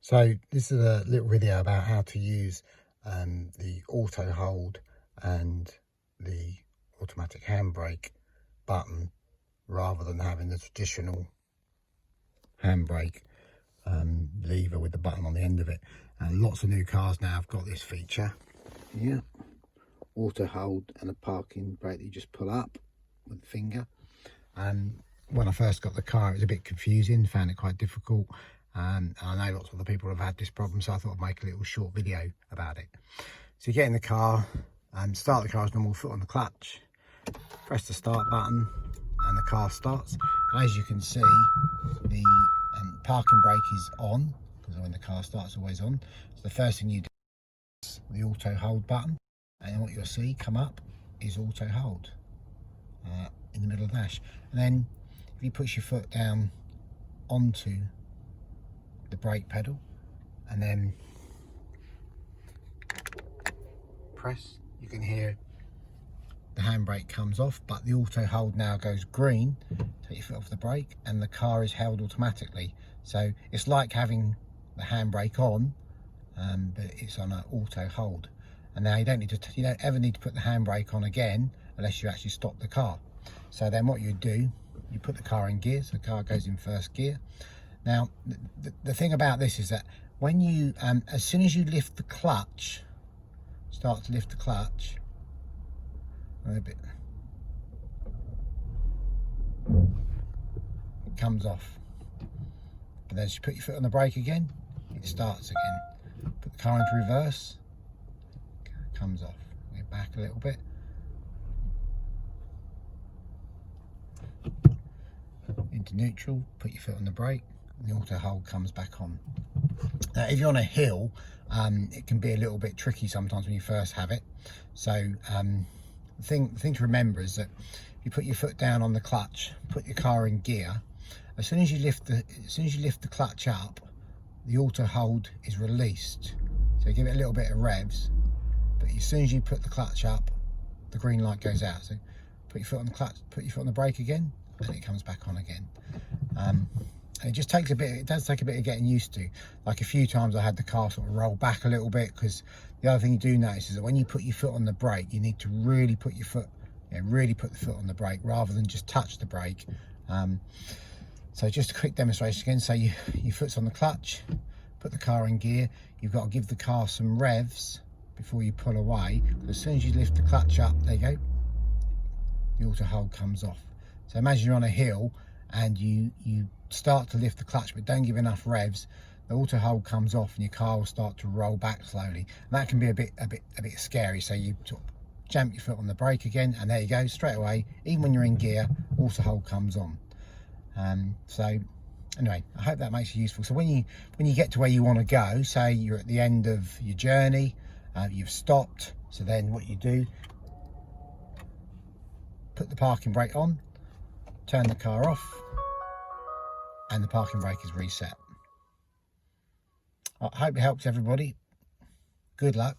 So this is a little video about how to use the auto hold and the automatic handbrake button rather than having the traditional handbrake lever with the button on the end of it. And lots of new cars now have got this feature here, auto hold and a parking brake that you just pull up with the finger. When I first got the car, it was a bit confusing, found it quite difficult. I know lots of other people have had this problem, so I thought I'd make a little short video about it. So you get in the car and start the car as normal, foot on the clutch, press the start button and the car starts. And as you can see, the parking brake is on, because when the car starts, it's always on. So the first thing you do is the auto hold button, and then what you'll see come up is auto hold in the middle of the dash. And then if you push your foot down onto the brake pedal and then press, you can hear the handbrake comes off, but the auto hold now goes green. Take your foot off the brake and the car is held automatically. So it's like having the handbrake on, but it's on an auto hold. And now you don't ever need to put the handbrake on again unless you actually stop the car. So then what you do, you put the car in gear, so the car goes in first gear. Now, the thing about this is that when you, as soon as you lift the clutch, start to lift the clutch, a bit, it comes off. But then as you put your foot on the brake again, it starts again. Put the car into reverse, it comes off. Get back a little bit. Into neutral, put your foot on the brake, the auto hold comes back on. Now if you're on a hill, it can be a little bit tricky sometimes when you first have it. So the thing to remember is that you put your foot down on the clutch, put your car in gear. As soon as you lift the clutch up, the auto hold is released. So give it a little bit of revs, but as soon as you put the clutch up, the green light goes out. So put your foot on the clutch, put your foot on the brake again, and it comes back on again. And it just takes a bit, it does take a bit of getting used to. Like a few times I had the car sort of roll back a little bit, because the other thing you do notice is that when you put your foot on the brake, you need to really put your foot, really put the foot on the brake rather than just touch the brake. So just a quick demonstration again. So your foot's on the clutch, put the car in gear. You've got to give the car some revs before you pull away. As soon as you lift the clutch up, there you go, the auto hold comes off. So imagine you're on a hill and you start to lift the clutch but don't give enough revs, the auto hold comes off and your car will start to roll back slowly. And that can be a bit scary. So you sort of jump your foot on the brake again, and there you go, straight away, even when you're in gear, auto hold comes on. So anyway, I hope that makes it useful. So when you get to where you want to go, say you're at the end of your journey, you've stopped, so then what you do, put the parking brake on, turn the car off, and the parking brake is reset. I hope it helps everybody. Good luck.